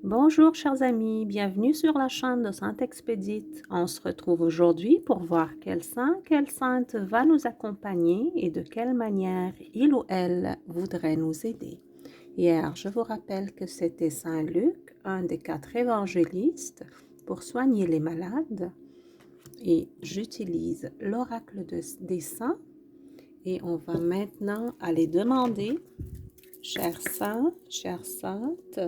Bonjour chers amis, bienvenue sur la chaîne de Sainte Expédite. On se retrouve aujourd'hui pour voir quel saint, quelle sainte va nous accompagner et de quelle manière il ou elle voudrait nous aider. Hier, je vous rappelle que c'était Saint Luc, un des 4 évangélistes, pour soigner les malades. Et j'utilise l'oracle des saints et on va maintenant aller demander, chers saints, chères saintes,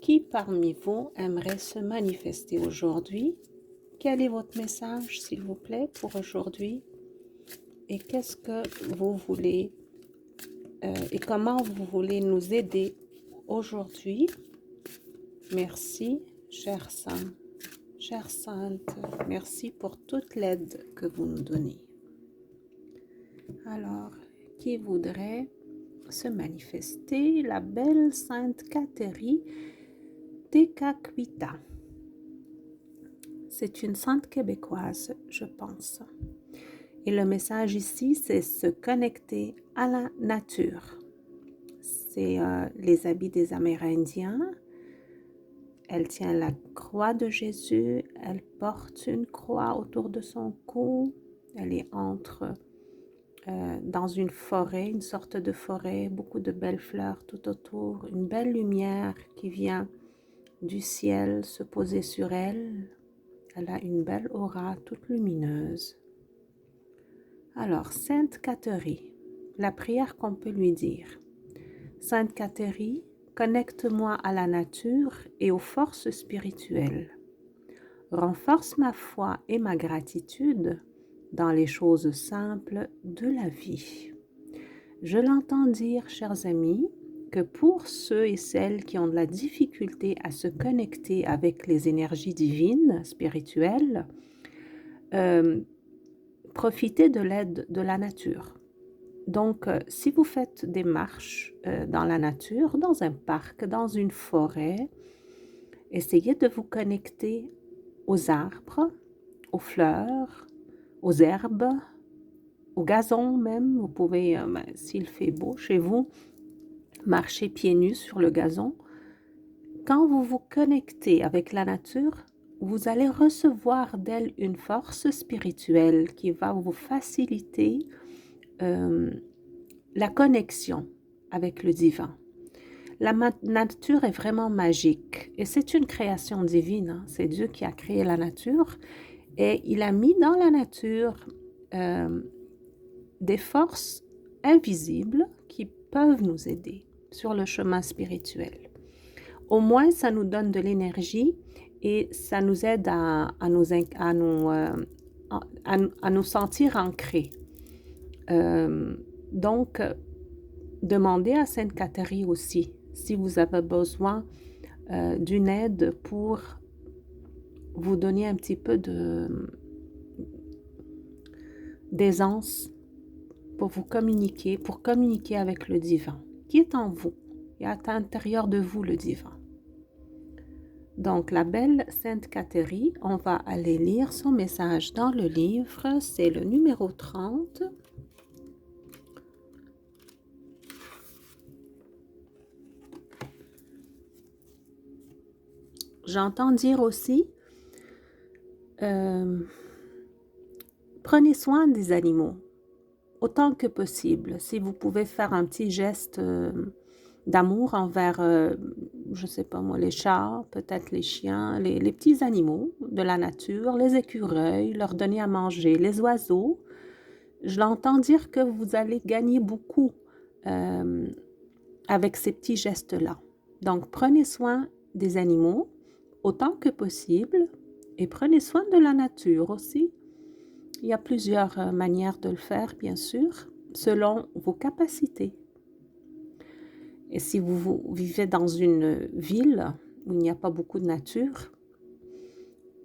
qui parmi vous aimerait se manifester aujourd'hui? Quel est votre message, s'il vous plaît, pour aujourd'hui? Et qu'est-ce que vous voulez et comment vous voulez nous aider aujourd'hui? Merci, chers saints, chères saintes, merci pour toute l'aide que vous nous donnez. Alors, qui voudrait se manifester? La belle sainte Catherine Tekakwitha. C'est une sainte québécoise, je pense. Et le message ici, c'est se connecter à la nature. C'est les habits des Amérindiens. Elle tient la croix de Jésus. Elle porte une croix autour de son cou. Elle est dans une forêt, une sorte de forêt, beaucoup de belles fleurs tout autour, une belle lumière qui vient du ciel se poser sur elle. Elle a une belle aura toute lumineuse. Alors, Sainte Catherine, la prière qu'on peut lui dire. Sainte Catherine, connecte-moi à la nature et aux forces spirituelles. Renforce ma foi et ma gratitude dans les choses simples de la vie. Je l'entends dire, chers amis, que pour ceux et celles qui ont de la difficulté à se connecter avec les énergies divines, spirituelles, profitez de l'aide de la nature. Donc, si vous faites des marches dans la nature, dans un parc, dans une forêt, essayez de vous connecter aux arbres, aux fleurs, aux herbes, au gazon même. Vous pouvez, s'il fait beau chez vous, marcher pieds nus sur le gazon. Quand vous vous connectez avec la nature, vous allez recevoir d'elle une force spirituelle qui va vous faciliter la connexion avec le divin. La nature est vraiment magique et c'est une création divine. Hein? C'est Dieu qui a créé la nature et il a mis dans la nature des forces invisibles qui peuvent nous aider sur le chemin spirituel. Au moins, ça nous donne de l'énergie et ça nous aide à nous sentir ancrés. Donc, demandez à Sainte Catherine aussi si vous avez besoin d'une aide pour vous donner un petit peu d'aisance pour communiquer avec le divin qui est en vous et à l'intérieur de vous le divin. Donc, la belle Sainte Catherine, on va aller lire son message dans le livre, c'est le numéro 30. J'entends dire aussi, prenez soin des animaux, autant que possible. Si vous pouvez faire un petit geste d'amour envers, je ne sais pas moi, les chats, peut-être les chiens, les petits animaux de la nature, les écureuils, leur donner à manger, les oiseaux. Je l'entends dire que vous allez gagner beaucoup avec ces petits gestes-là. Donc, prenez soin des animaux autant que possible et prenez soin de la nature aussi. Il y a plusieurs manières de le faire, bien sûr, selon vos capacités. Et si vous vivez dans une ville où il n'y a pas beaucoup de nature,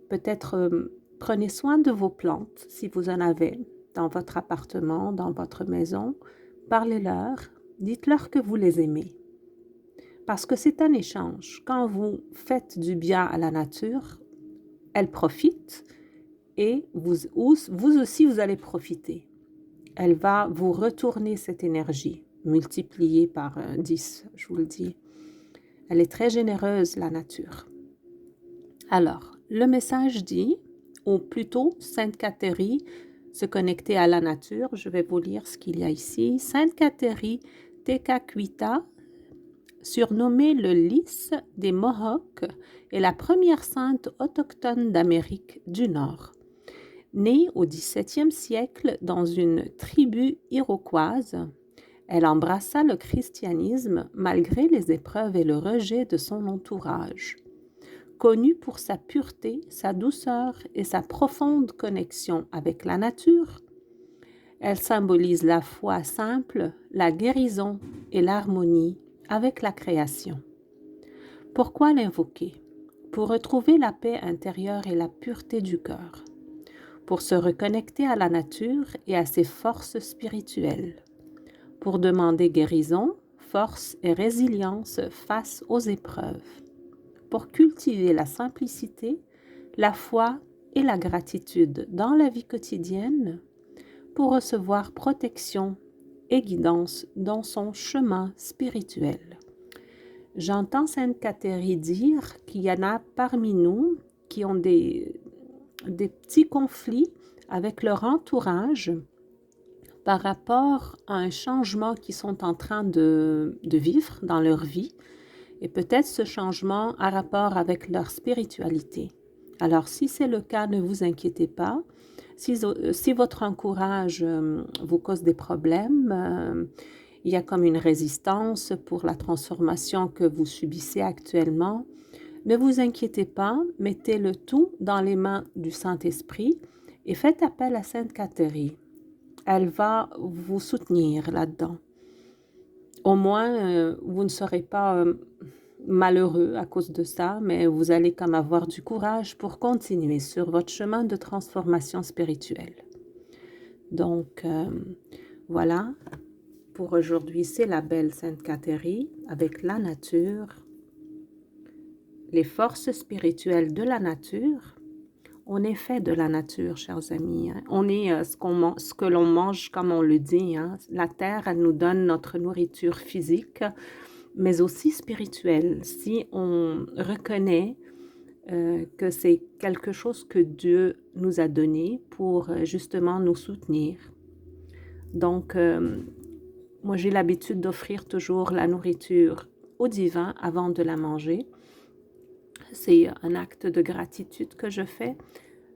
peut-être prenez soin de vos plantes, si vous en avez, dans votre appartement, dans votre maison. Parlez-leur, dites-leur que vous les aimez. Parce que c'est un échange. Quand vous faites du bien à la nature, elle profite et vous aussi, vous allez profiter. Elle va vous retourner cette énergie, multipliée par 10, je vous le dis. Elle est très généreuse, la nature. Alors, le message dit, ou plutôt Sainte Cathérie, se connecter à la nature. Je vais vous lire ce qu'il y a ici. Sainte Cathérie Tekakwitha, surnommée le lys des Mohawks, est la première sainte autochtone d'Amérique du Nord. Née au XVIIe siècle dans une tribu iroquoise, elle embrassa le christianisme malgré les épreuves et le rejet de son entourage. Connue pour sa pureté, sa douceur et sa profonde connexion avec la nature, elle symbolise la foi simple, la guérison et l'harmonie avec la création. Pourquoi l'invoquer? Pour retrouver la paix intérieure et la pureté du cœur, pour se reconnecter à la nature et à ses forces spirituelles, pour demander guérison, force et résilience face aux épreuves, pour cultiver la simplicité, la foi et la gratitude dans la vie quotidienne, pour recevoir protection et guidance dans son chemin spirituel. J'entends Sainte Cathérie dire qu'il y en a parmi nous qui ont des petits conflits avec leur entourage par rapport à un changement qu'ils sont en train de vivre dans leur vie. Et peut-être ce changement a rapport avec leur spiritualité. Alors, si c'est le cas, ne vous inquiétez pas. Si votre entourage vous cause des problèmes, il y a comme une résistance pour la transformation que vous subissez actuellement, ne vous inquiétez pas, mettez le tout dans les mains du Saint-Esprit et faites appel à Sainte Cathérie. Elle va vous soutenir là-dedans. Au moins, vous ne serez pas malheureux à cause de ça, mais vous allez comme avoir du courage pour continuer sur votre chemin de transformation spirituelle. Donc, voilà, pour aujourd'hui, c'est la belle Sainte Cathérie avec la nature, les forces spirituelles de la nature. On est fait de la nature, chers amis. On est ce que l'on mange, comme on le dit. La terre, elle nous donne notre nourriture physique, mais aussi spirituelle. Si on reconnaît que c'est quelque chose que Dieu nous a donné pour justement nous soutenir. Donc, moi, j'ai l'habitude d'offrir toujours la nourriture au divin avant de la manger. C'est un acte de gratitude que je fais.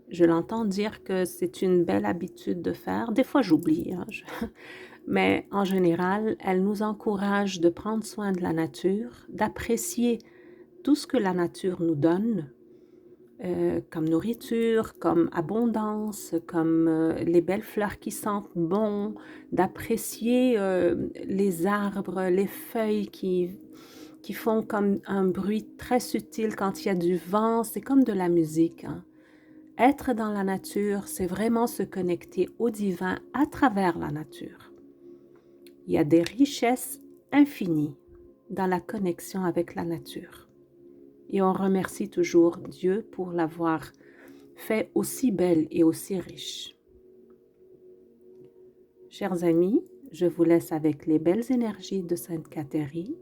Je l'entends dire que c'est une belle habitude de faire. Des fois, j'oublie, mais en général, elle nous encourage de prendre soin de la nature, d'apprécier tout ce que la nature nous donne, comme nourriture, comme abondance, comme les belles fleurs qui sentent bon, d'apprécier les arbres, les feuilles qui font comme un bruit très subtil quand il y a du vent. C'est comme de la musique. Être dans la nature, c'est vraiment se connecter au divin à travers la nature. Il y a des richesses infinies dans la connexion avec la nature. Et on remercie toujours Dieu pour l'avoir fait aussi belle et aussi riche. Chers amis, je vous laisse avec les belles énergies de Sainte Cathérie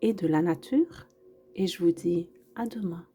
et de la nature, et je vous dis à demain.